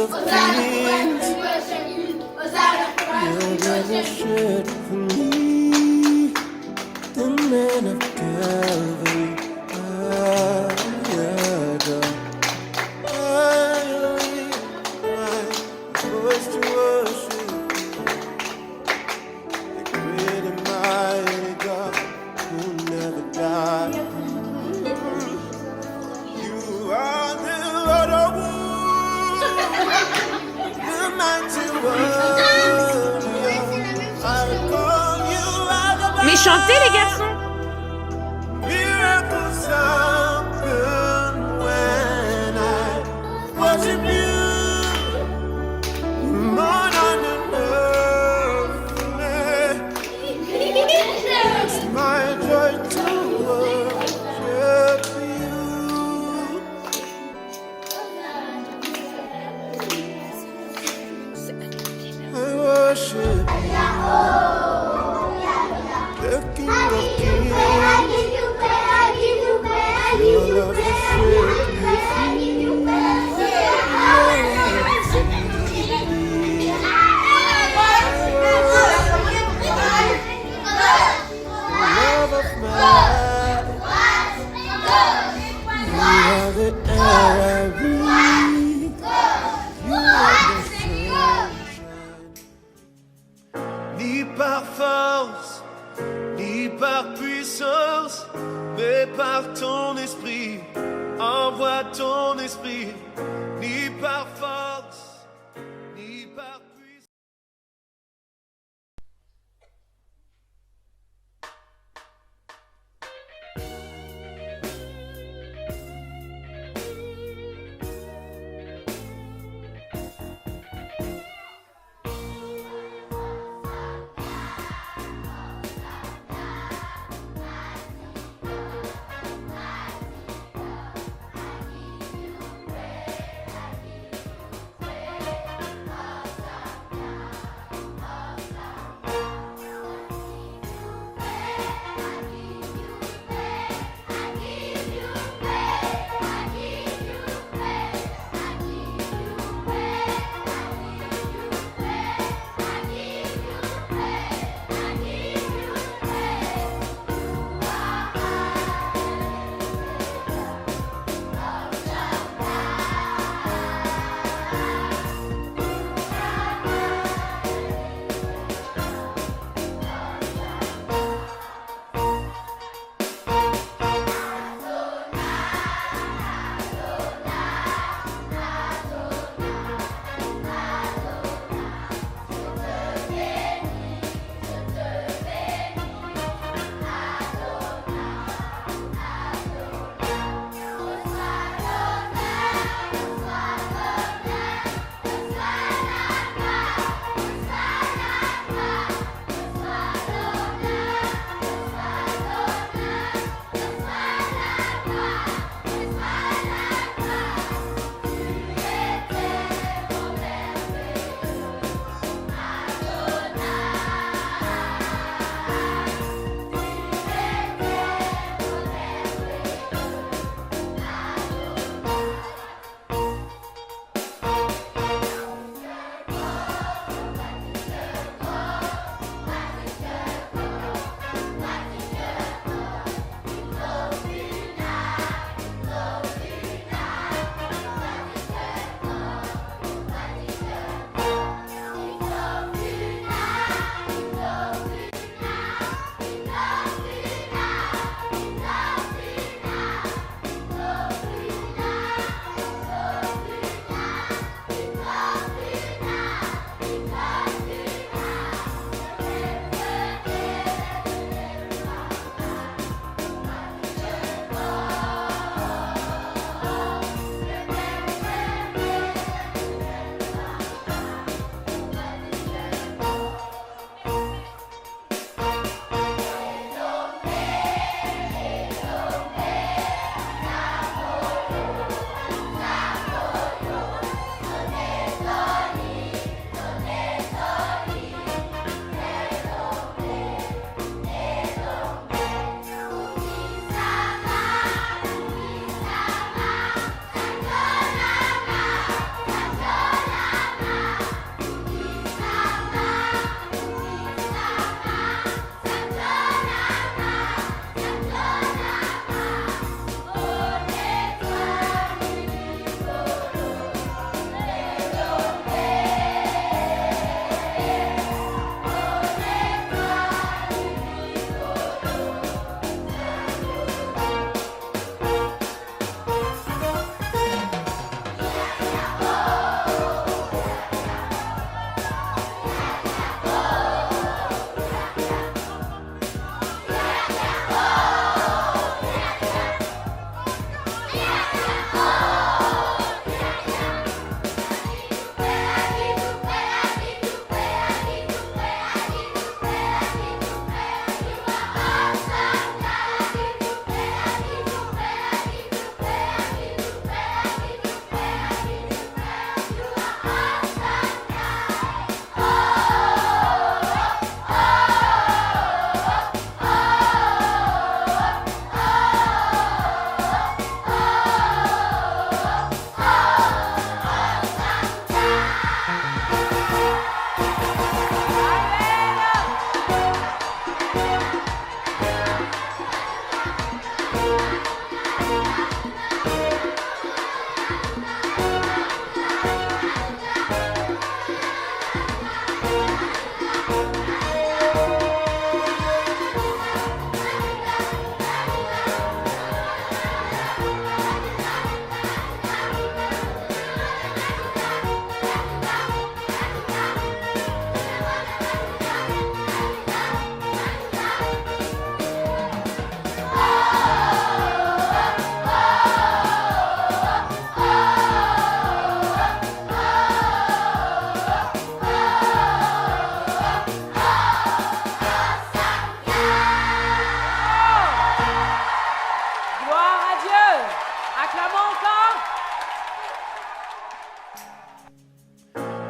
the things you'll never shed for me. The man of Calvary, I adore. I lift my voice to worship the great and mighty God who never died. You are the Lord of war, the mighty warrior. I call you out of Mais chantez les garçons. miracles happen when I worship you. More than enough, it's my joy to worship you. I worship you, the King of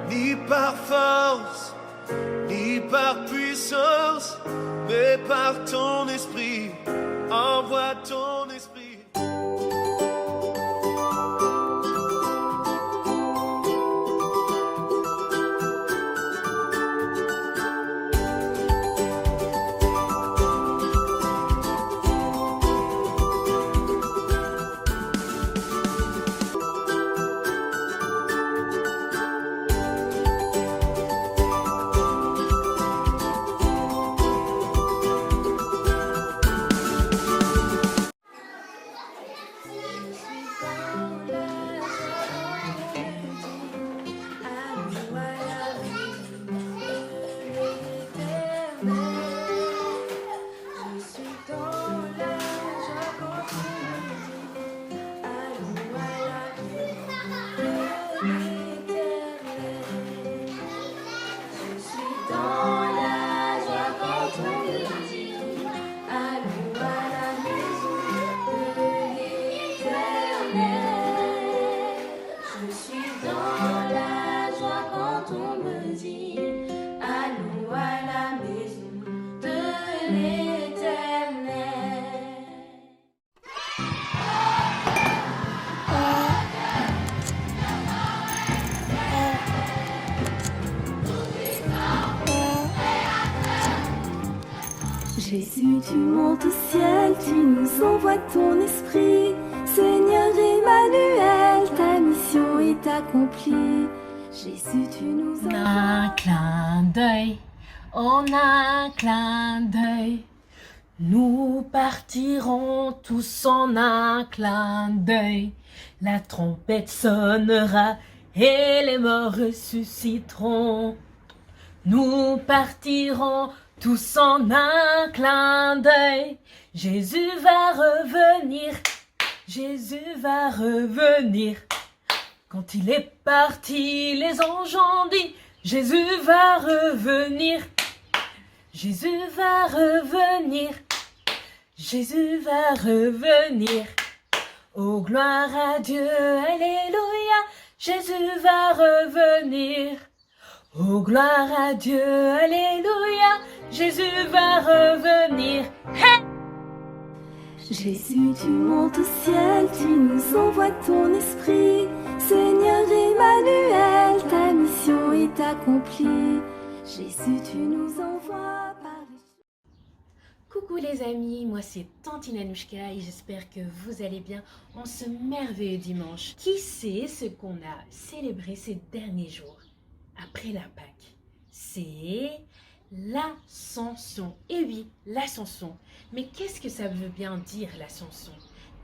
Ni par force, ni par puissance, mais par ton esprit, envoie ton esprit. Jésus, tu montes au ciel, tu nous envoies ton esprit. Seigneur Emmanuel, ta mission est accomplie. Jésus, tu nous envoies... Un clin d'œil, en un clin d'œil, nous partirons tous en un clin d'œil. La trompette sonnera et les morts ressusciteront. Nous partirons tous en un clin d'œil. Jésus va revenir, Jésus va revenir. Quand il est parti, les anges ont dit, Jésus va revenir, Jésus va revenir, Jésus va revenir. Oh gloire à Dieu, alléluia, Jésus va revenir. Oh gloire à Dieu, alléluia, Jésus va revenir. Hey! Jésus, tu montes au ciel, tu nous envoies ton esprit. Seigneur Emmanuel, ta mission est accomplie. Jésus, tu nous envoies par les... Coucou les amis, moi c'est Tante Nanouchka et j'espère que vous allez bien en ce merveilleux dimanche. Qui sait ce qu'on a célébré ces derniers jours après la Pâque? C'est l'Ascension. Et oui, l'Ascension. Mais qu'est-ce que ça veut bien dire l'Ascension?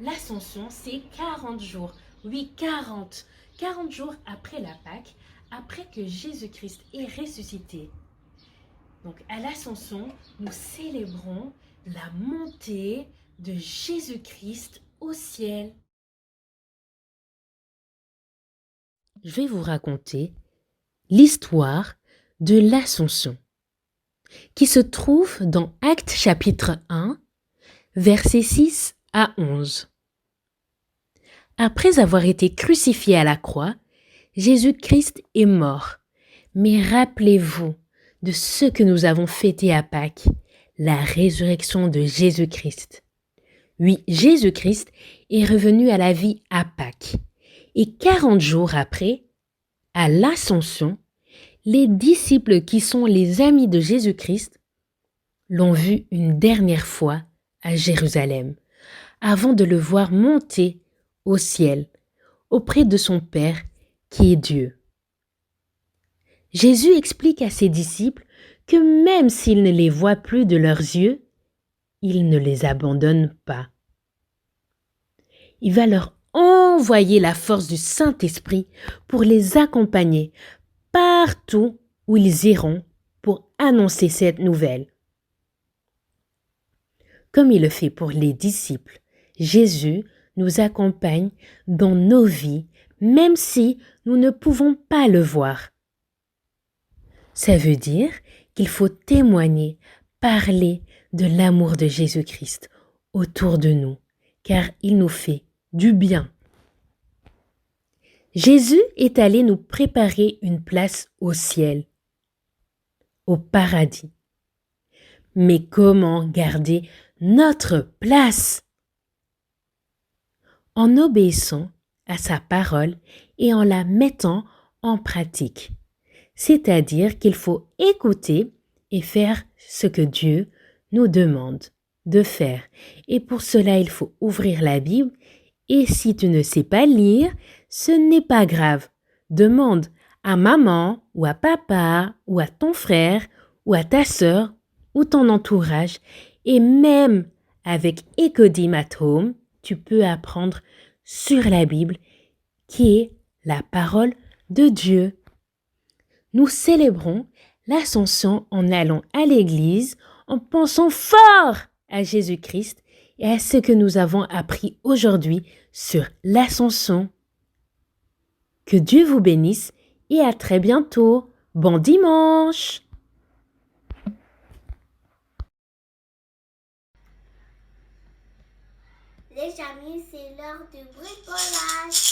L'Ascension, c'est 40 jours. Oui, 40. 40 jours après la Pâque, après que Jésus-Christ est ressuscité. Donc à l'Ascension, nous célébrons la montée de Jésus-Christ au ciel. Je vais vous raconter l'histoire de l'Ascension, qui se trouve dans Actes chapitre 1, versets 6 à 11. Après avoir été crucifié à la croix, Jésus-Christ est mort. Mais rappelez-vous de ce que nous avons fêté à Pâques, la résurrection de Jésus-Christ. Oui, Jésus-Christ est revenu à la vie à Pâques. Et 40 jours après, à l'Ascension, les disciples qui sont les amis de Jésus-Christ l'ont vu une dernière fois à Jérusalem, avant de le voir monter au ciel, auprès de son Père qui est Dieu. Jésus explique à ses disciples que même s'ils ne les voient plus de leurs yeux, il ne les abandonne pas. Il va leur envoyer la force du Saint-Esprit pour les accompagner partout où ils iront pour annoncer cette nouvelle. Comme il le fait pour les disciples, Jésus nous accompagne dans nos vies, même si nous ne pouvons pas le voir. Ça veut dire qu'il faut témoigner, parler de l'amour de Jésus-Christ autour de nous, car il nous fait du bien. Jésus est allé nous préparer une place au ciel, au paradis. Mais comment garder notre place? En obéissant à sa parole et en la mettant en pratique. C'est-à-dire qu'il faut écouter et faire ce que Dieu nous demande de faire. Et pour cela, il faut ouvrir la Bible. Et si tu ne sais pas lire, ce n'est pas grave. Demande à maman ou à papa ou à ton frère ou à ta sœur ou ton entourage. Et même avec Ecodim at Home, tu peux apprendre sur la Bible qui est la parole de Dieu. Nous célébrons l'ascension en allant à l'église, en pensant fort à Jésus-Christ et à ce que nous avons appris aujourd'hui sur l'ascension. Que Dieu vous bénisse et à très bientôt. Bon dimanche! Les amis, c'est l'heure du bricolage.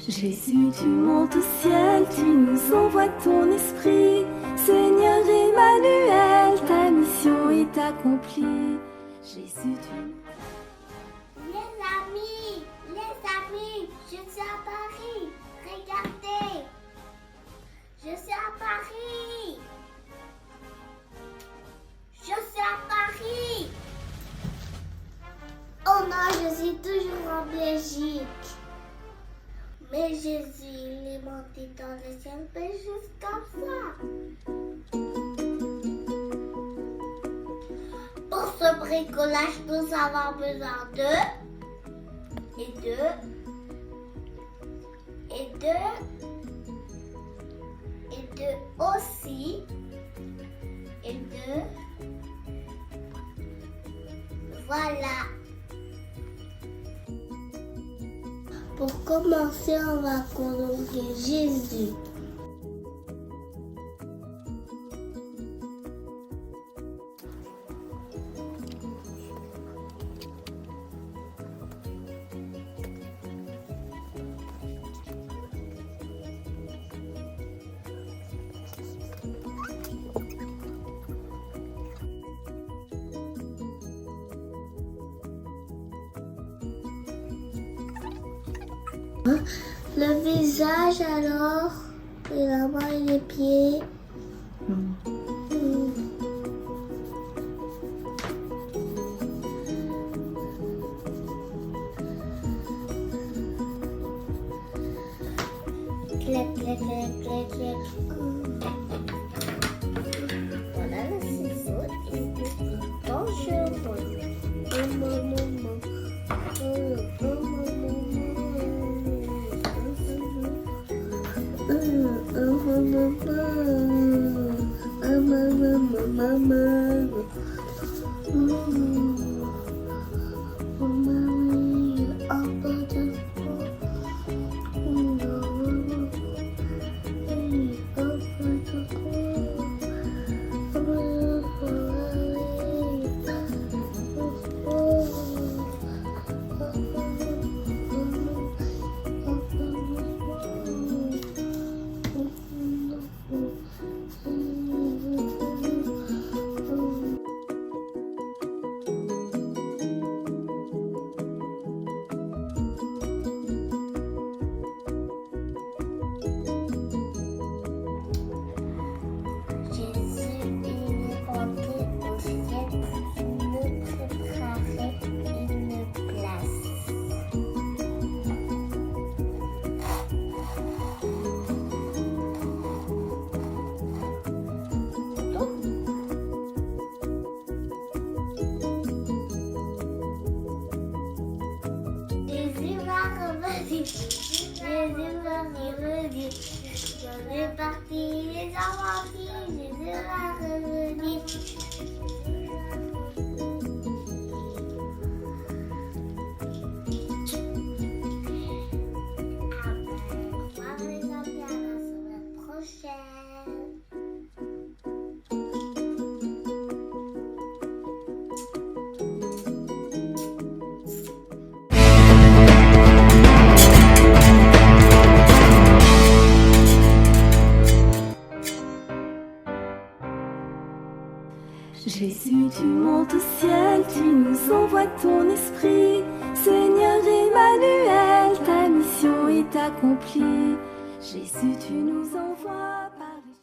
Jésus, tu montes au ciel, tu nous envoies ton esprit. Seigneur Emmanuel, ta mission est accomplie. Jésus, tu... Les amis, je suis à Paris. Regardez, je suis à Paris. Je suis à Paris. Oh non, je suis toujours en Belgique. Mais Jésus, il est monté dans le ciel, mais juste comme ça. Pour ce bricolage, nous avons besoin de... Et aussi. Voilà. Pour commencer, on va colorier Jésus. Le visage alors, et la main et les pieds. Clac, clac, clac, clac, clac. Voilà le ciseau est dangereux. Jésus, tu montes au ciel, tu nous envoies ton esprit. Seigneur Emmanuel, ta mission est accomplie. Jésus, tu nous envoies par les...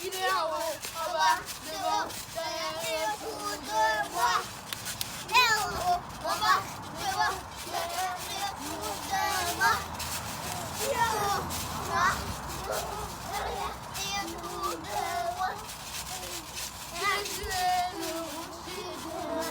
Il est en haut, en bas, devant, derrière et autour de moi. Il est en haut, en bas, devant, derrière et autour de moi. Il est en haut, en bas, devant, derrière et autour de moi. Jésus est le rocher de la vie.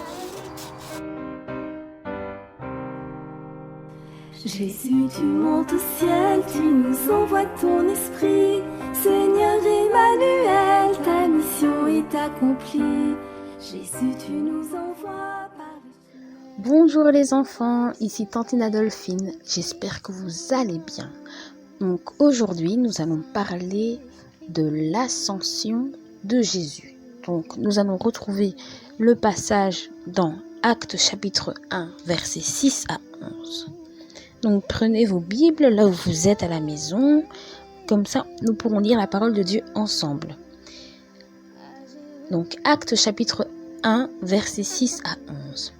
Jésus, tu montes au ciel, tu nous envoies ton esprit. Seigneur Emmanuel, ta mission est accomplie. Jésus, tu nous envoies par les... Bonjour les enfants, ici Tantine Adolphine, j'espère que vous allez bien. Donc aujourd'hui, nous allons parler de l'ascension de Jésus. Donc nous allons retrouver le passage dans Actes chapitre 1, versets 6 à 11. Donc prenez vos Bibles là où vous êtes à la maison, comme ça nous pourrons lire la parole de Dieu ensemble. Donc Actes chapitre 1, versets 6 à 11.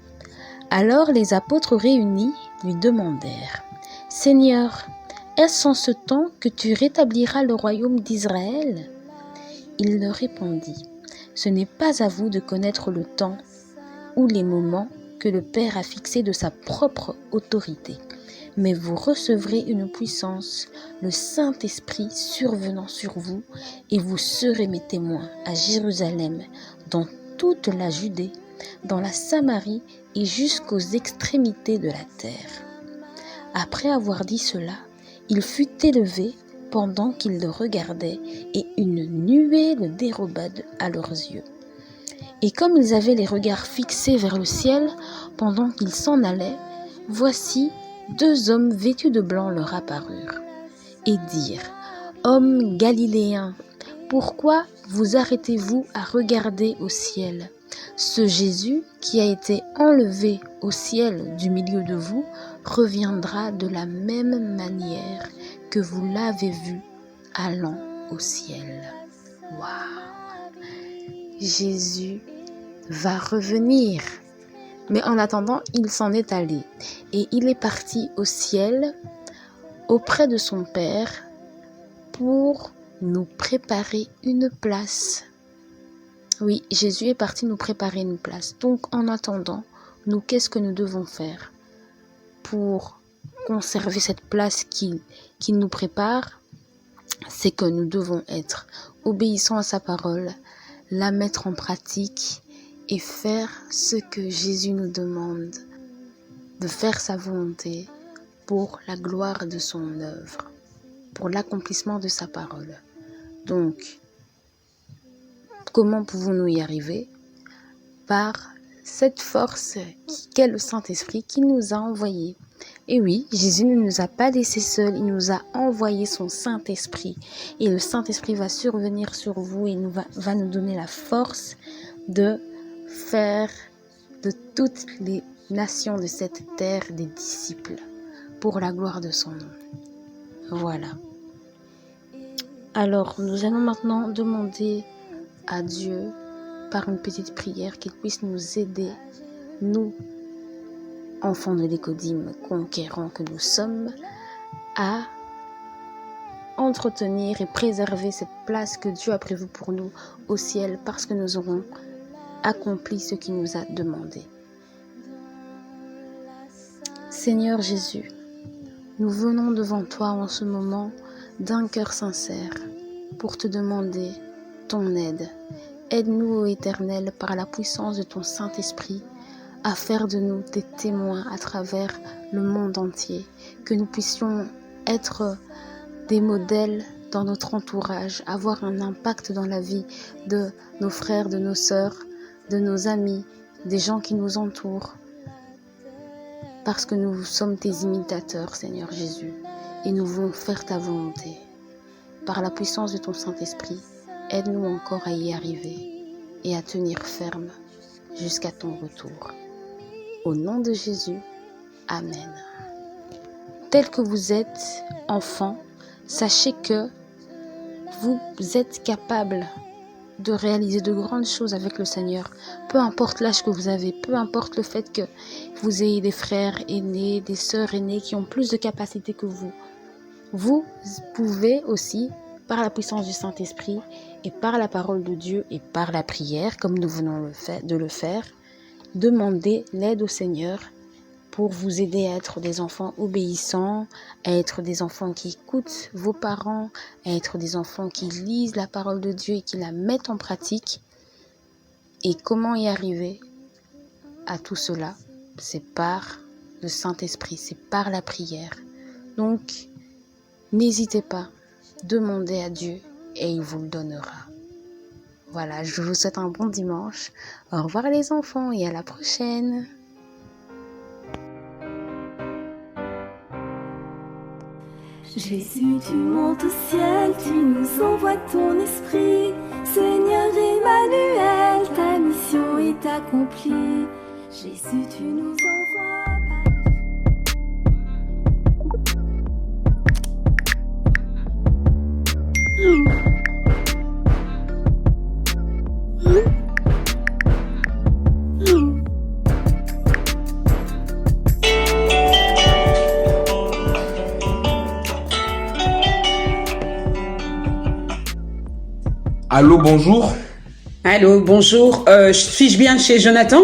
Alors les apôtres réunis lui demandèrent : « Seigneur, est-ce en ce temps que tu rétabliras le royaume d'Israël ?» Il leur répondit : « Ce n'est pas à vous de connaître le temps ou les moments que le Père a fixés de sa propre autorité. Mais vous recevrez une puissance, le Saint-Esprit survenant sur vous, et vous serez mes témoins à Jérusalem, dans toute la Judée, dans la Samarie et jusqu'aux extrémités de la terre. » Après avoir dit cela, il fut élevé pendant qu'ils le regardaient, et une nuée le déroba à leurs yeux. Et comme ils avaient les regards fixés vers le ciel pendant qu'ils s'en allaient, voici, 2 hommes vêtus de blanc leur apparurent et dirent : « Hommes galiléens, pourquoi vous arrêtez-vous à regarder au ciel ? Ce Jésus qui a été enlevé au ciel du milieu de vous reviendra de la même manière que vous l'avez vu allant au ciel. » Waouh ! Jésus va revenir. Mais en attendant, il s'en est allé et il est parti au ciel auprès de son Père pour nous préparer une place. Oui, Jésus est parti nous préparer une place. Donc en attendant, nous, qu'est-ce que nous devons faire pour conserver cette place qu'il nous prépare? C'est que nous devons être obéissants à sa parole, la mettre en pratique et faire ce que Jésus nous demande, de faire sa volonté pour la gloire de son œuvre, pour l'accomplissement de sa parole. Donc, comment pouvons-nous y arriver ? Par cette force qu'est le Saint-Esprit qui nous a envoyés. Et oui, Jésus ne nous a pas laissés seuls, il nous a envoyé son Saint-Esprit. Et le Saint-Esprit va survenir sur vous et va nous donner la force de faire de toutes les nations de cette terre des disciples pour la gloire de son nom. Voilà. Alors, nous allons maintenant demander à Dieu, par une petite prière, qu'il puisse nous aider, nous, enfants de Lécodim, conquérants que nous sommes, à entretenir et préserver cette place que Dieu a prévue pour nous au ciel, parce que nous aurons accompli ce qu'il nous a demandé. Seigneur Jésus, nous venons devant toi en ce moment d'un cœur sincère pour te demander ton aide. Aide-nous, ô Éternel, par la puissance de ton Saint-Esprit, à faire de nous des témoins à travers le monde entier, que nous puissions être des modèles dans notre entourage, avoir un impact dans la vie de nos frères, de nos sœurs, de nos amis, des gens qui nous entourent, parce que nous sommes tes imitateurs, Seigneur Jésus, et nous voulons faire ta volonté. Par la puissance de ton Saint-Esprit, aide-nous encore à y arriver et à tenir ferme jusqu'à ton retour. Au nom de Jésus, Amen. Tel que vous êtes enfant, sachez que vous êtes capable de réaliser de grandes choses avec le Seigneur. Peu importe l'âge que vous avez, peu importe le fait que vous ayez des frères aînés, des sœurs aînées qui ont plus de capacités que vous. Vous pouvez aussi, par la puissance du Saint-Esprit et par la parole de Dieu et par la prière, comme nous venons de le faire, demander l'aide au Seigneur pour vous aider à être des enfants obéissants, à être des enfants qui écoutent vos parents, à être des enfants qui lisent la parole de Dieu et qui la mettent en pratique. Et comment y arriver à tout cela? C'est par le Saint-Esprit, c'est par la prière. Donc, n'hésitez pas, demandez à Dieu et il vous le donnera. Voilà, je vous souhaite un bon dimanche. Au revoir les enfants et à la prochaine. Jésus, tu montes au ciel, tu nous envoies ton esprit. Seigneur Emmanuel, ta mission est accomplie. Jésus, tu nous envoies. Allô, bonjour. Allô, bonjour. Suis-je bien chez Jonathan?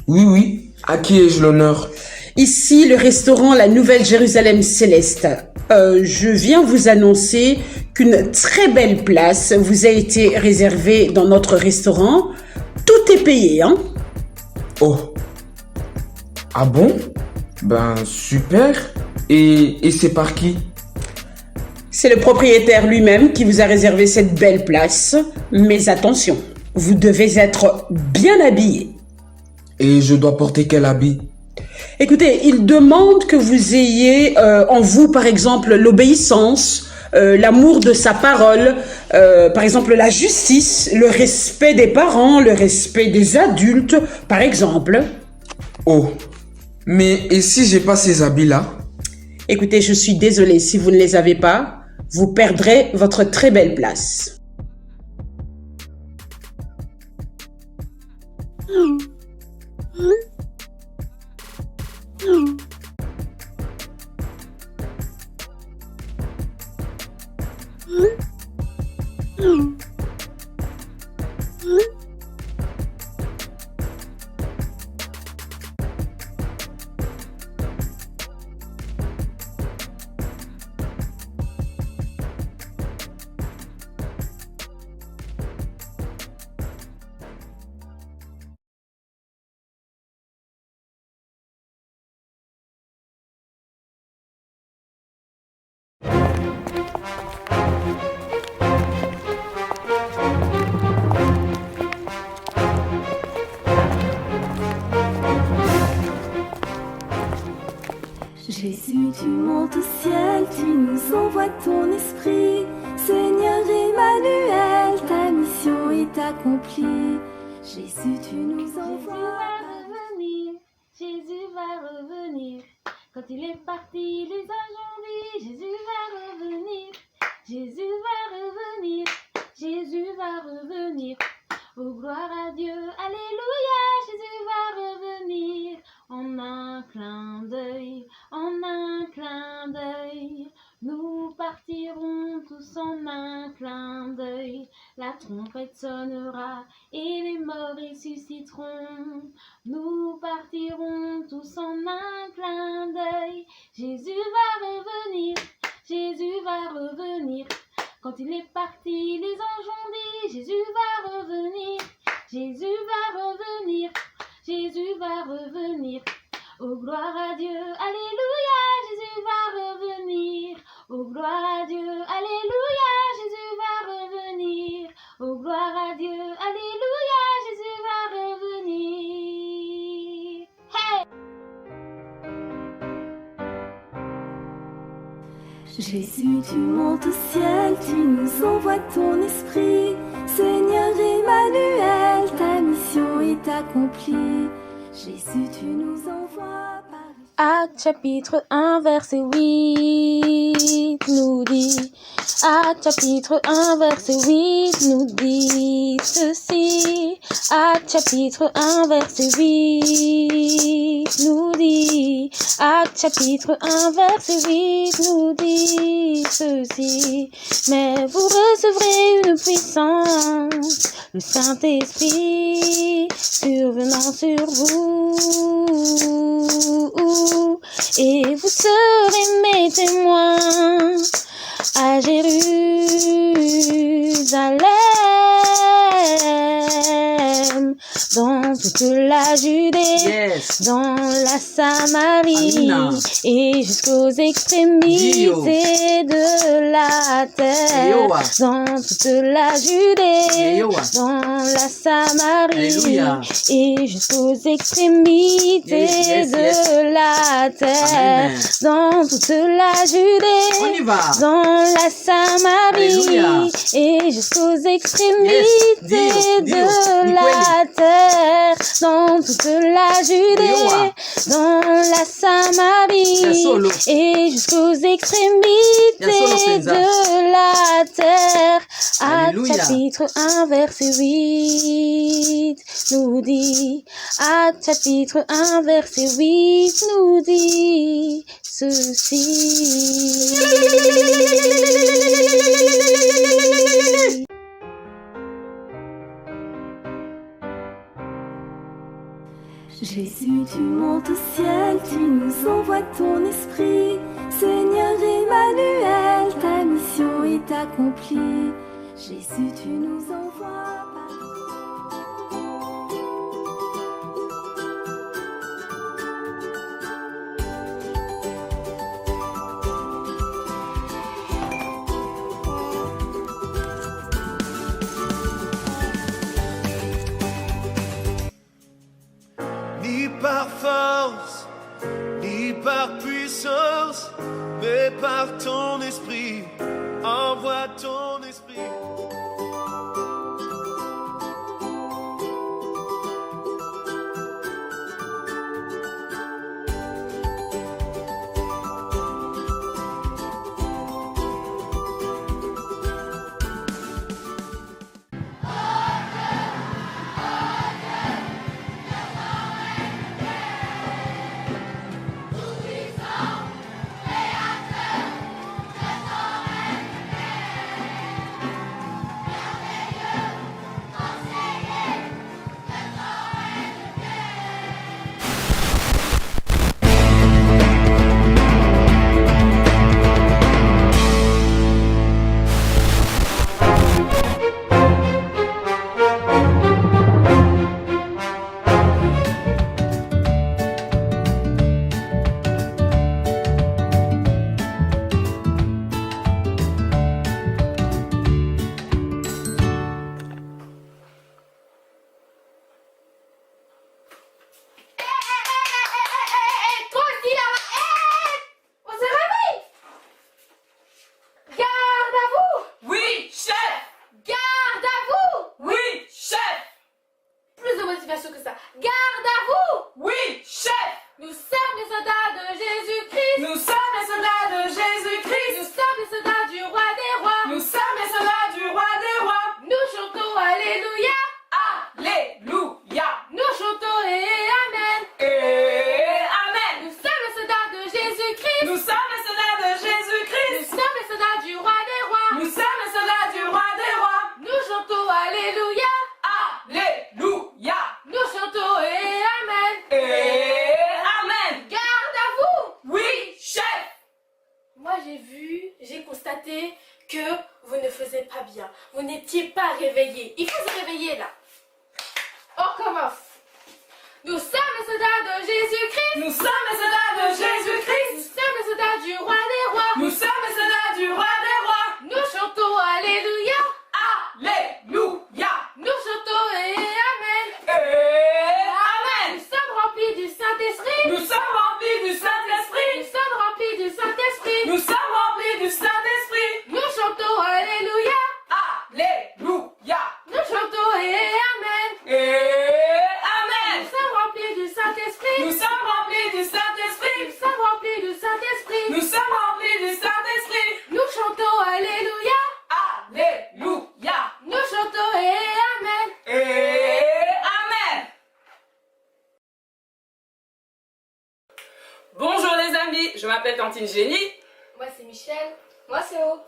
Oui. À qui ai-je l'honneur? Ici, le restaurant La Nouvelle Jérusalem Céleste. Je viens vous annoncer qu'une très belle place vous a été réservée dans notre restaurant. Tout est payé, hein? Oh. Ah bon? Ben, super. Et c'est par qui? C'est le propriétaire lui-même qui vous a réservé cette belle place. Mais attention, vous devez être bien habillé. Et je dois porter quel habit? Écoutez, il demande que vous ayez en vous, par exemple, l'obéissance, l'amour de sa parole, par exemple, la justice, le respect des parents, le respect des adultes, par exemple. Oh, mais et si j'ai pas ces habits-là? Écoutez, je suis désolée, si vous ne les avez pas, vous perdrez votre très belle place. Jésus, tu montes au ciel, tu nous envoies ton esprit. Seigneur Emmanuel, ta mission est accomplie. Jésus, tu nous envoies. Jésus va revenir. Quand il est parti, les anges ont dit, Jésus va revenir. Jésus va revenir. Jésus va revenir. Oh, gloire à Dieu, alléluia, Jésus va revenir. En un clin d'œil, en un clin d'œil, nous partirons tous en un clin d'œil. La trompette sonnera et les morts ressusciteront. Nous partirons tous en un clin d'œil. Jésus va revenir, Jésus va revenir. Quand il est parti, les anges ont dit, Jésus va revenir, Jésus va revenir, Jésus va revenir. Oh, gloire à Dieu, alléluia, Jésus va revenir. Oh, gloire à Dieu, alléluia, Jésus va revenir. Oh, gloire à Dieu, alléluia, Jésus va revenir. Jésus, tu montes au ciel, tu nous envoies ton esprit. Seigneur Emmanuel, ta mission est accomplie. Jésus, tu nous envoies par... Actes chapitre 1 verset 8 nous dit, Actes chapitre 1 verset 8 nous dit ceci, Actes chapitre 1 verset 8 nous dit, Actes chapitre 1 verset 8 nous dit ceci, mais vous recevrez une puissance, le Saint-Esprit survenant sur vous, et vous serez mes témoins à Jérusalem, dans toute la Judée, dans la Samarie, et jusqu'aux extrémités de la terre, dans toute la Judée, dans la Samarie, et jusqu'aux extrémités de la terre, dans toute la Judée, dans la Samarie, et jusqu'aux extrémités de la terre, dans toute la Judée, dans la Samarie, et jusqu'aux extrémités de la terre. Actes chapitre 1 verset 8 nous dit, Actes chapitre 1 verset 8 nous dit ceci. Jésus, tu montes au ciel, tu nous envoies ton esprit. Seigneur Emmanuel, ta mission est accomplie. Jésus, tu nous envoies par... Ni par force, ni par puissance, mais par ton esprit, envoie ton esprit. Vous n'étiez pas réveillés. Il faut se réveiller là. On recommence. Nous sommes les soldats de Jésus-Christ. Nous sommes les soldats de Jésus-Christ. Nous sommes les soldats du roi des rois. Nous sommes les soldats du roi des rois. Nous chantons Alléluia. Alléluia. Nous chantons et Amen. Et Amen. Nous sommes remplis du Saint-Esprit. Nous sommes remplis du Saint-Esprit. Nous sommes remplis du Saint-Esprit. Nous sommes remplis du Alléluia. Nous chantons et Amen. Et Amen. Nous sommes remplis du Saint-Esprit. Nous sommes remplis du Saint-Esprit. Nous sommes remplis du Saint-Esprit. Nous sommes remplis du Saint-Esprit. Nous chantons Alléluia. Alléluia. Nous chantons et Amen. Et Amen. Bonjour les amis, je m'appelle Tantine Génie. Moi c'est Michel. Moi c'est O.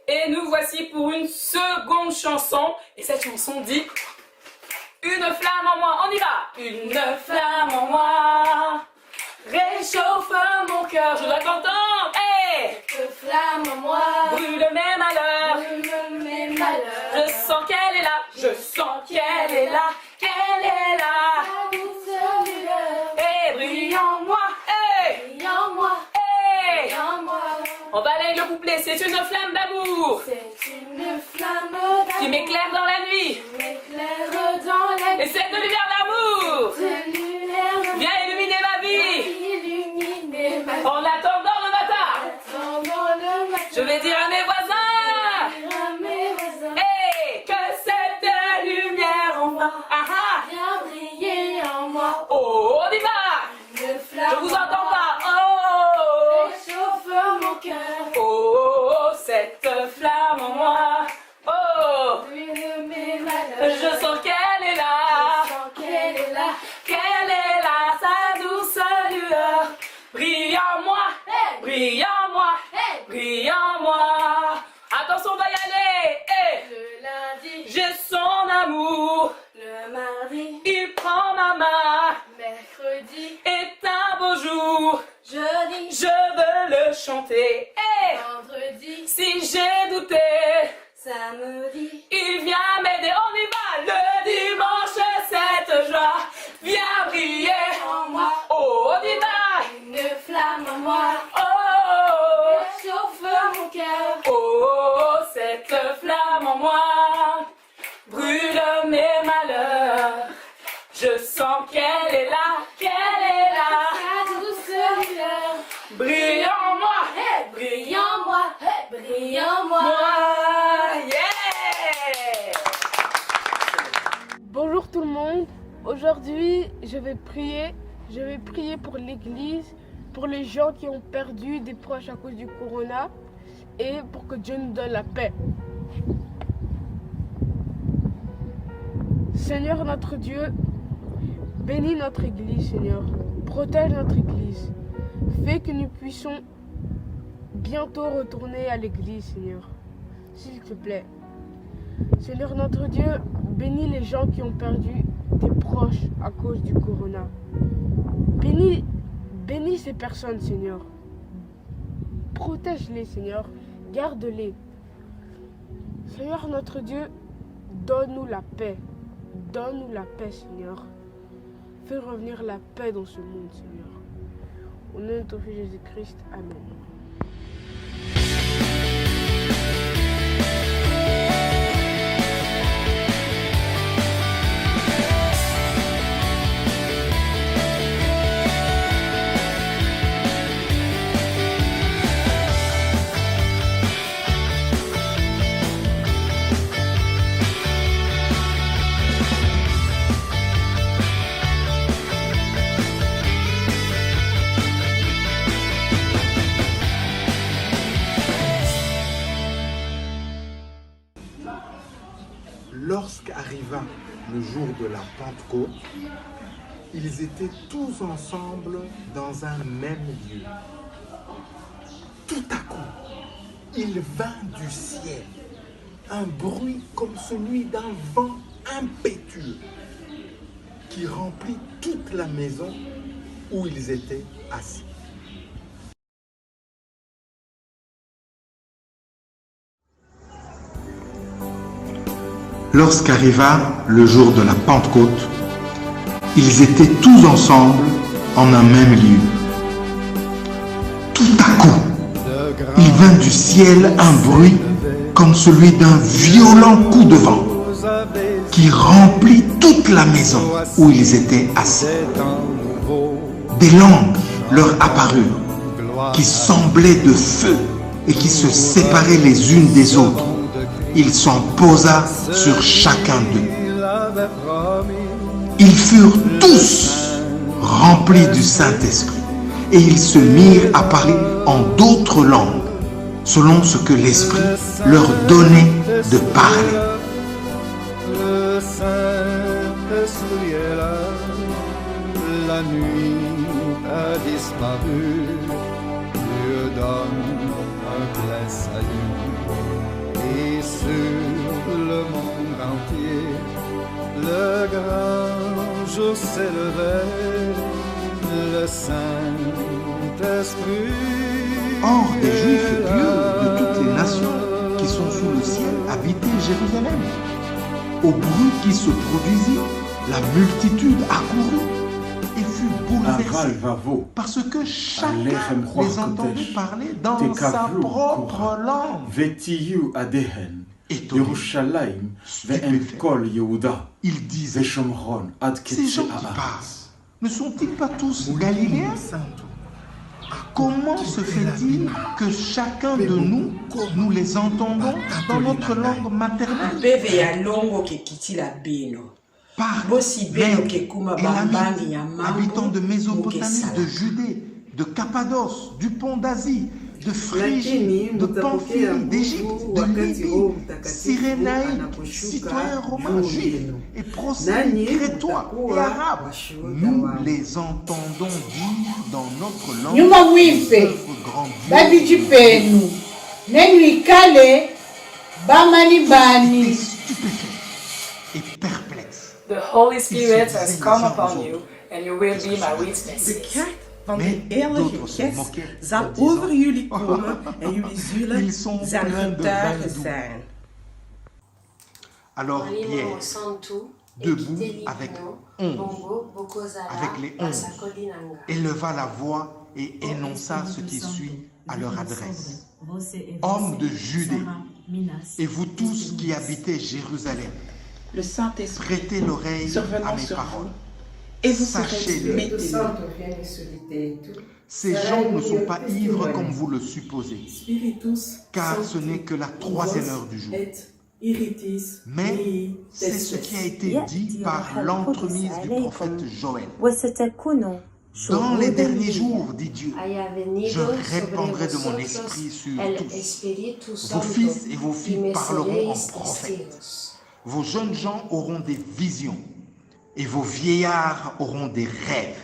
Et nous voici pour une seconde chanson. Et cette chanson dit: une flamme en moi, on y va. Une flamme en moi réchauffe mon cœur. Je dois t'entendre. Hey, Une flamme en moi. brûle mes malheurs. Brûle mes malheurs. Je sens qu'elle est là. Je sens qu'elle est là. Qu'elle est là. Ta douce lueur. Et brille en moi. Hey, Brille en moi. hey. Brille en moi. On balaye le couplet. C'est une flamme d'amour C'est une flamme d'amour. qui m'éclaire dans la nuit. M'éclaire dans la Et cette lumière d'amour de lumière. vient illuminer ma vie. Illuminer ma vie. En attendant le matin, Attendant le matin. je vais dire à mes voisins, Dire à mes voisins. hey, que cette lumière en moi, ah ah, Viens briller en moi. oh, on y va, Une je flamme vous en entends moi. pas, oh, Réchauffe mon cœur. oh, cette flamme en moi, oh, Brûle mes malheurs. je sens qu'elle est là, Je sens qu'elle est là. qu'elle est là, sa douce lueur, brille en moi, Hey. brille en moi, Hey. brille en moi, attention, on va y aller, hey. Le lundi. J'ai son amour, Le mardi. il prend ma main, Mercredi. est un beau jour, Jeudi. je veux le chanter. Et Vendredi. si j'ai douté, Samedi. il vient m'aider, on y va. Le dimanche, cette joie vient briller En moi. Oh, on y va. Une flamme en moi. Oh, Réchauffe mon cœur. oh, cette flamme en moi brûle mes malheurs. Je sens qu'elle est là, qu'elle est là. Ta douce lueur. Brille en moi, Hey. Brille en moi. Hey. Brille en moi. moi, yeah. Bonjour tout le monde. Aujourd'hui, je vais prier pour l'église, pour les gens qui ont perdu des proches à cause du corona et pour que Dieu nous donne la paix. Seigneur notre Dieu, bénis notre église, Seigneur. Protège notre église. Fais que nous puissions bientôt retourner à l'église, Seigneur. S'il te plaît. Seigneur notre Dieu, bénis les gens qui ont perdu des proches à cause du corona. Bénis ces personnes, Seigneur. Protège-les, Seigneur. Garde-les. Seigneur notre Dieu, donne-nous la paix. Donne-nous la paix, Seigneur. Fais revenir la paix dans ce monde, Seigneur. Au nom de ton Fils Jésus-Christ, Amen. Lorsqu'arriva le jour de la Pentecôte, ils étaient tous ensemble dans un même lieu. Tout à coup, il vint du ciel un bruit comme celui d'un vent impétueux qui remplit toute la maison où ils étaient assis. Lorsqu'arriva le jour de la Pentecôte, ils étaient tous ensemble en un même lieu. Tout à coup, il vint du ciel un bruit comme celui d'un violent coup de vent qui remplit toute la maison où ils étaient assis. Des langues leur apparurent qui semblaient de feu et qui se séparaient les unes des autres. il s'en posa sur chacun d'eux. Ils furent tous remplis du Saint-Esprit et ils se mirent à parler en d'autres langues, selon ce que l'Esprit leur donnait de parler. Le Saint-Esprit est là, la nuit a disparu, Dieu donne un plein salut, et sur le monde entier, le grand jour s'élevait, le Saint-Esprit. Or, des Juifs pieux de toutes les nations qui sont sous le ciel habitaient Jérusalem. Au bruit qui se produisit, la multitude accourut et fut bouleversée parce que chacun les entendait parler dans sa propre langue. Étonné, il disait, ces gens qui parlent, ne sont-ils pas tous Galiléens? Comment se fait-il que chacun de nous, nous les entendons dans notre langue maternelle? Habitants de Mésopotamie, de Judée, de Cappadoce, du Pont d'Asie, de Phrygie, de Pamphylie, d'Égypte, de Libye, Cyrénaïque, citoyens romains, juifs et prosélytes, crétois et arabes, nous les entendons dire dans notre langue œuvre grandiose. Stupéfaits et perplexes. The Holy Spirit has come upon you, and you will be my witnesses. Mais d'autres se moquaient en disant, ils sont pleins de vin doux. Alors Pierre, debout avec les 11, éleva la voix et énonça ce qui suit à leur adresse. Hommes de Judée, et vous tous qui habitez Jérusalem, prêtez l'oreille à mes paroles. Et sachez-le, ces gens ne sont pas ivres comme vous le supposez, car ce n'est que la 3e heure du jour. Mais c'est ce qui a été dit par l'entremise du prophète Joël. Dans les derniers jours, dit Dieu, je répandrai de mon esprit sur tous. Vos fils et vos filles parleront en prophètes. Vos jeunes gens auront des visions. Et vos vieillards auront des rêves.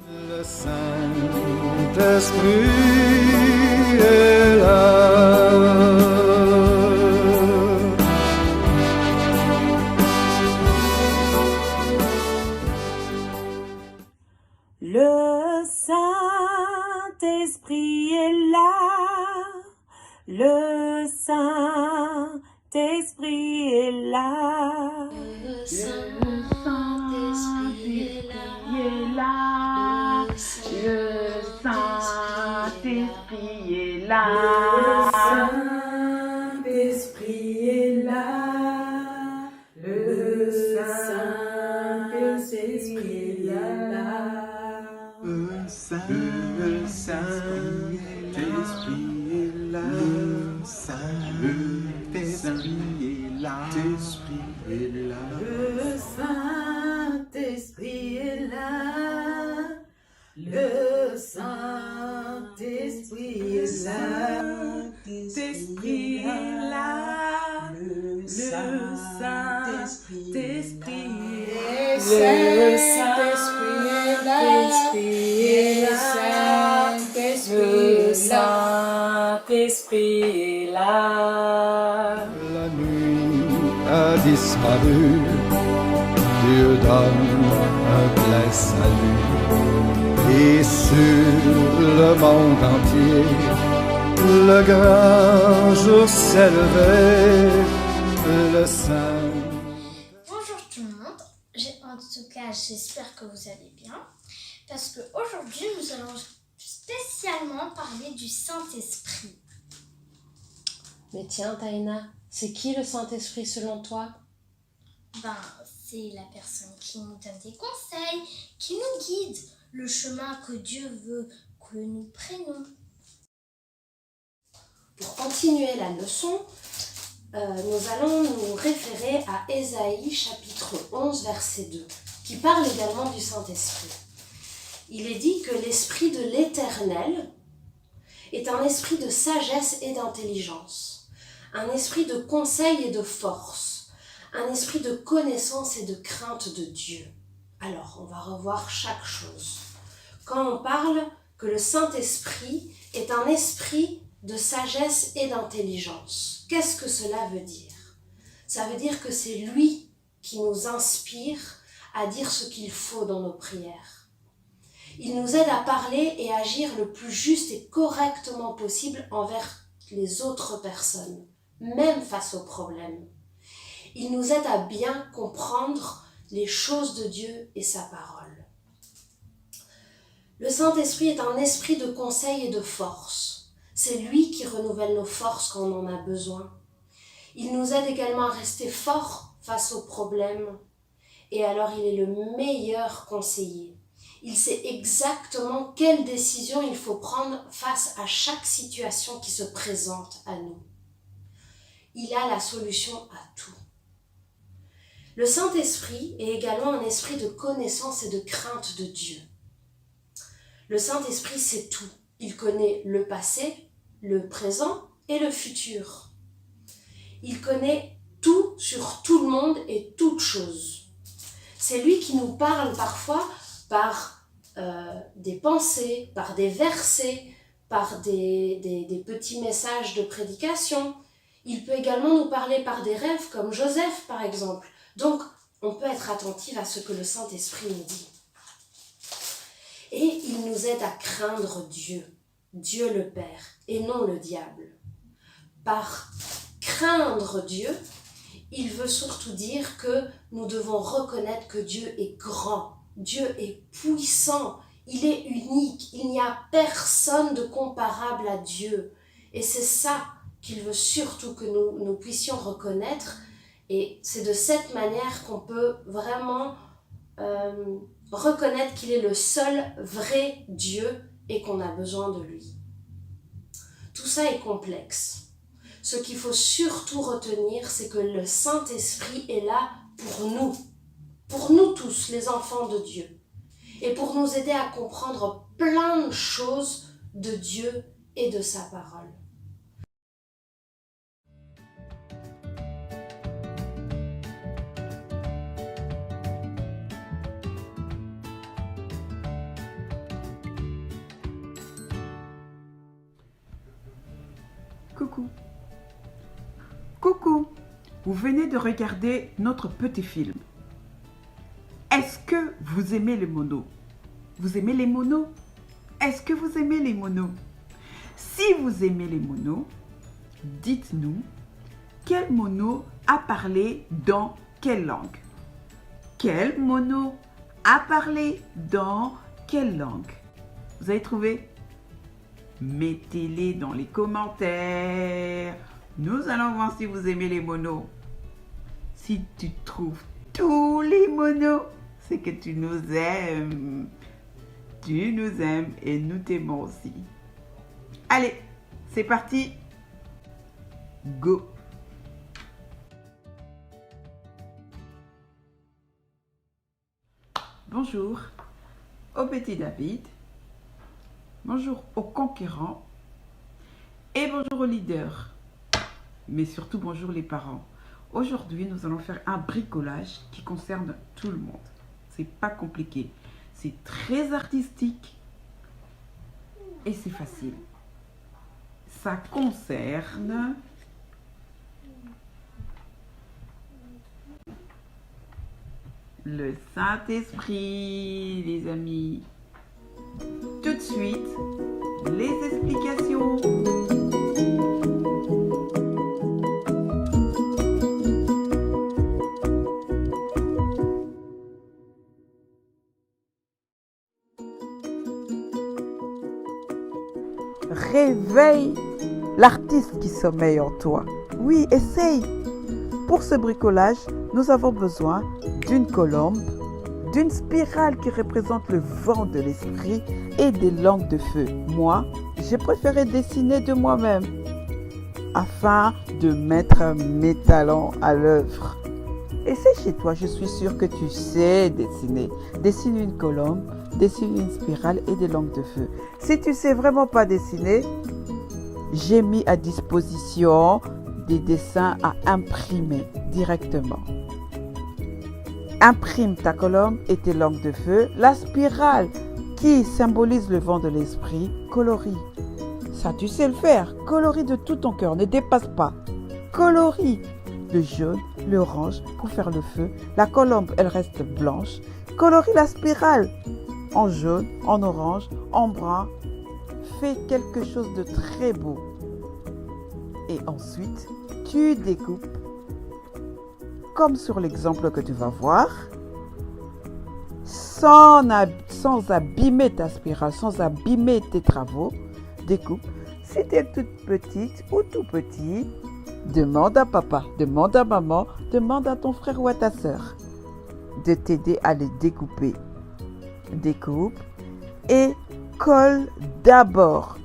Le Saint-Esprit est là. Le Saint-Esprit est là. Le Saint-Esprit est là. Le Saint-Esprit est là. Le Saint-Esprit est là. Le Saint-Esprit est là. Le Saint-Esprit est là. Le Saint-Esprit est là. Le Saint-Esprit est là. Le Saint-Esprit est là. Le Saint-Esprit est là. L'Esprit est là. Le Saint-Esprit est là. Le Saint-Esprit est là. Le Saint-Esprit est là. La nuit a disparu, Dieu donne un plein salut, et sur le monde entier, le grand jour s'est levé, le Saint. Bonjour tout le monde, en tout cas j'espère que vous allez bien, parce qu'aujourd'hui nous allons spécialement parler du Saint-Esprit. Mais tiens, Taïna, c'est qui le Saint-Esprit selon toi? C'est la personne qui nous donne des conseils, qui nous guide le chemin que Dieu veut que nous prenions. Pour continuer la leçon, nous allons nous référer à Ésaïe chapitre 11 verset 2 qui parle également du Saint-Esprit. Il est dit que l'Esprit de l'Éternel est un esprit de sagesse et d'intelligence, un esprit de conseil et de force, un esprit de connaissance et de crainte de Dieu. Alors, on va revoir chaque chose. Quand on parle que le Saint-Esprit est un esprit de sagesse et d'intelligence, qu'est-ce que cela veut dire? Ça veut dire que c'est lui qui nous inspire à dire ce qu'il faut dans nos prières. Il nous aide à parler et agir le plus juste et correctement possible envers les autres personnes, même face aux problèmes. Il nous aide à bien comprendre les choses de Dieu et sa parole. Le Saint-Esprit est un esprit de conseil et de force. C'est lui qui renouvelle nos forces quand on en a besoin. Il nous aide également à rester forts face aux problèmes. Et alors il est le meilleur conseiller. Il sait exactement quelle décision il faut prendre face à chaque situation qui se présente à nous. Il a la solution à tout. Le Saint-Esprit est également un esprit de connaissance et de crainte de Dieu. Le Saint-Esprit sait tout. Il connaît le passé, le présent et le futur. Il connaît tout sur tout le monde et toutes choses. C'est lui qui nous parle parfois par des pensées, par des versets, par des petits messages de prédication. Il peut également nous parler par des rêves, comme Joseph par exemple. Donc, on peut être attentif à ce que le Saint-Esprit nous dit. Et il nous aide à craindre Dieu, Dieu le Père, et non le diable. Par craindre Dieu, il veut surtout dire que nous devons reconnaître que Dieu est grand, Dieu est puissant, il est unique, il n'y a personne de comparable à Dieu. Et c'est ça qu'il veut surtout que nous puissions reconnaître. Et c'est de cette manière qu'on peut vraiment reconnaître qu'il est le seul vrai Dieu et qu'on a besoin de lui. Tout ça est complexe. Ce qu'il faut surtout retenir, c'est que le Saint-Esprit est là pour nous tous, les enfants de Dieu, et pour nous aider à comprendre plein de choses de Dieu et de sa parole. Coucou. Coucou. Vous venez de regarder notre petit film. Est-ce que vous aimez les monos? Vous aimez les monos? Est-ce que vous aimez les monos? Si vous aimez les monos, dites-nous quel mono a parlé dans quelle langue? Quel mono a parlé dans quelle langue? Vous avez trouvé? Mettez-les dans les commentaires. Nous allons voir si vous aimez les monos. Si tu trouves tous les monos, c'est que tu nous aimes. Tu nous aimes et nous t'aimons aussi. Allez, c'est parti. Go. Bonjour au petit David. Bonjour aux conquérants et bonjour aux leaders, mais surtout bonjour les parents. Aujourd'hui, nous allons faire un bricolage qui concerne tout le monde. C'est pas compliqué, c'est très artistique et c'est facile. Ça concerne le Saint-Esprit, les amis. Tout de suite, les explications. Réveille l'artiste qui sommeille en toi. Oui, essaye. Pour ce bricolage, nous avons besoin d'une colombe, d'une spirale qui représente le vent de l'esprit et des langues de feu. Moi, j'ai préféré dessiner de moi-même. afin de mettre mes talents à l'œuvre. Essaie chez toi, je suis sûre que tu sais dessiner. Dessine une colombe, dessine une spirale et des langues de feu. Si tu ne sais vraiment pas dessiner, j'ai mis à disposition des dessins à imprimer directement. Imprime ta colombe et tes langues de feu. La spirale qui symbolise le vent de l'esprit, colorie. Ça, tu sais le faire. Colorie de tout ton cœur, ne dépasse pas. Colorie le jaune, l'orange pour faire le feu. La colombe, elle reste blanche. Colorie la spirale en jaune, en orange, en brun. Fais quelque chose de très beau. Et ensuite, tu découpes comme sur l'exemple que tu vas voir, sans abîmer ta spirale, sans abîmer tes travaux. Découpe. Si tu es toute petite ou tout petit, demande à papa, demande à maman, demande à ton frère ou à ta sœur de t'aider à les découper. Découpe et colle d'abord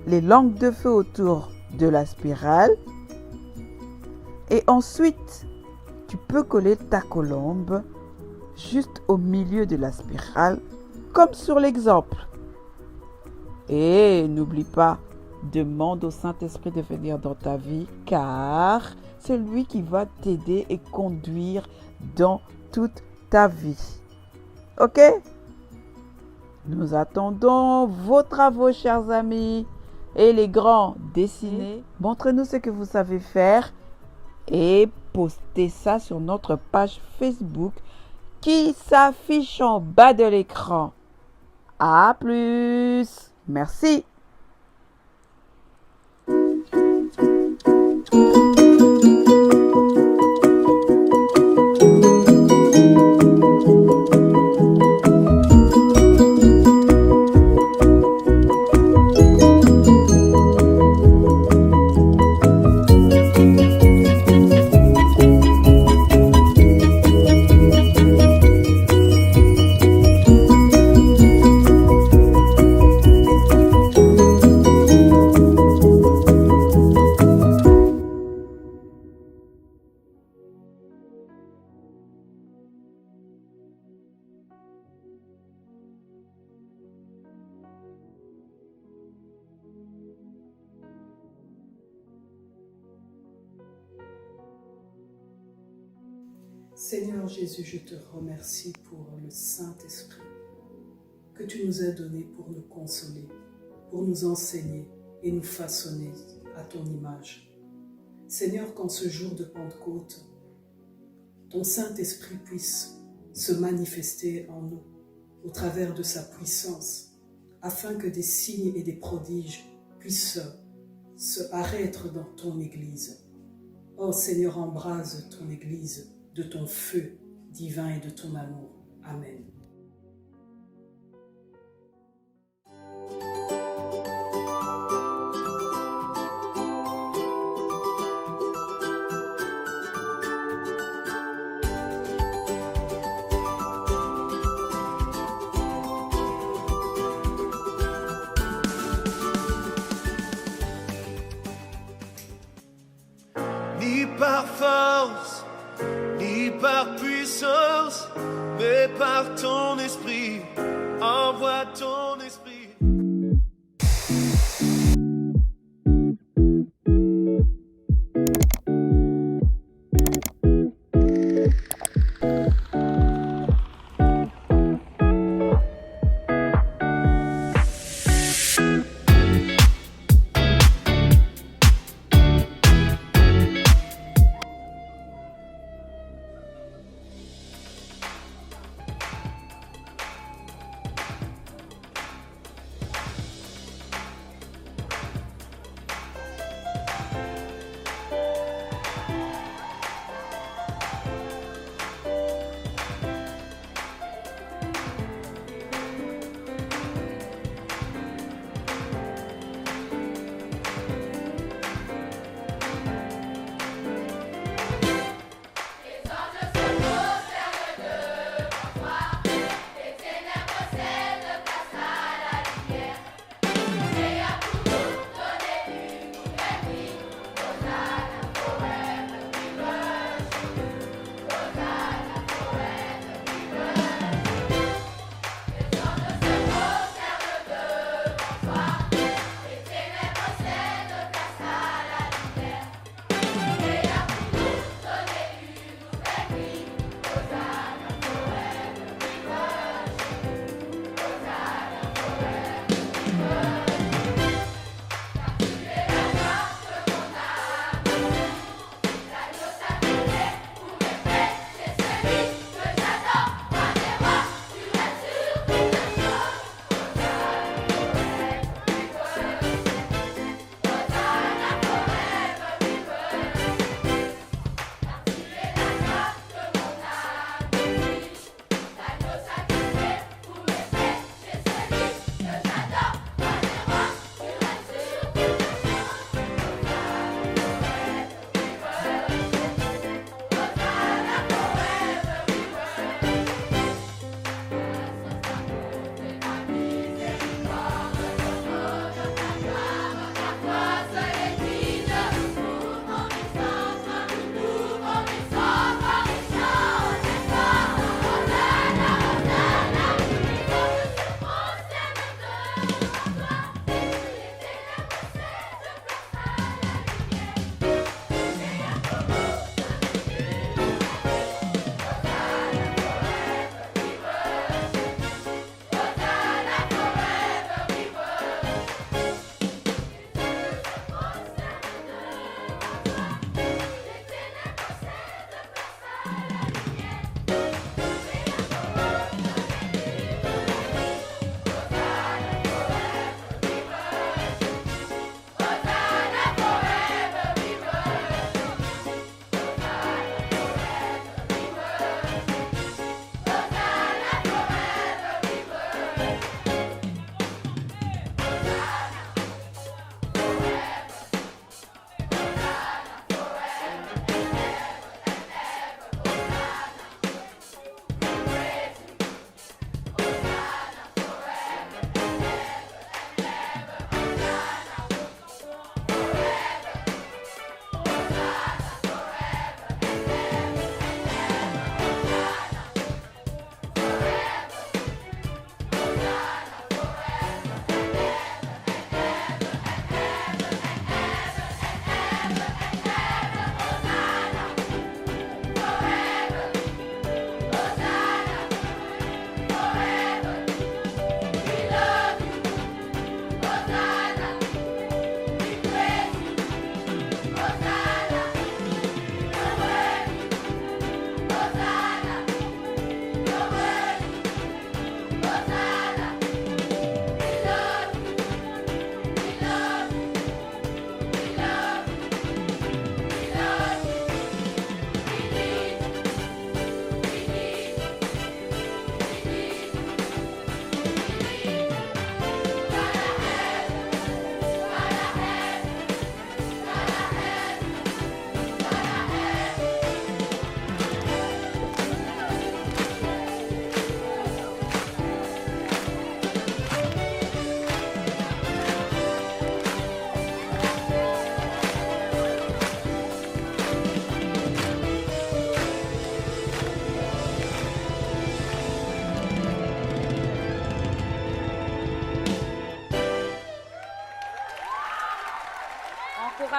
les langues de feu autour de la spirale et ensuite tu peux coller ta colombe juste au milieu de la spirale comme sur l'exemple. Et n'oublie pas, demande au Saint-Esprit de venir dans ta vie car c'est lui qui va t'aider et conduire dans toute ta vie. Ok? Nous attendons vos travaux, chers amis. Et les grands, dessinez. Montrez-nous ce que vous savez faire et postez ça sur notre page Facebook qui s'affiche en bas de l'écran. À plus. Merci. Seigneur Jésus, je te remercie pour le Saint-Esprit que tu nous as donné pour nous consoler, pour nous enseigner et nous façonner à ton image. Seigneur, qu'en ce jour de Pentecôte, ton Saint-Esprit puisse se manifester en nous au travers de sa puissance, afin que des signes et des prodiges puissent se arrêter dans ton Église. Oh Seigneur, embrase ton Église de ton feu divin et de ton amour. Amen. Ni par force, ni par puissance, mais par ton esprit, envoie ton esprit.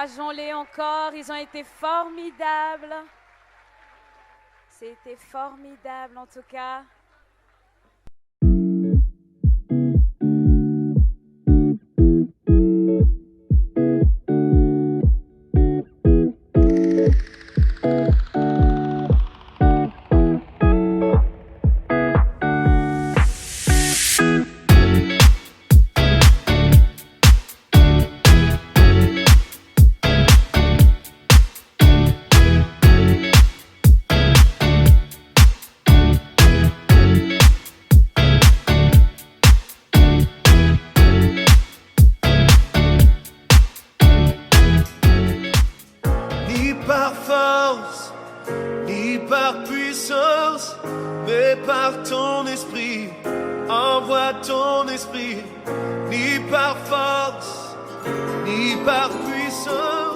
Encourageons-les encore, ils ont été formidables. C'était formidable en tout cas. Par force, ni par puissance, mais par ton esprit. Envoie ton esprit, ni par force, ni par puissance.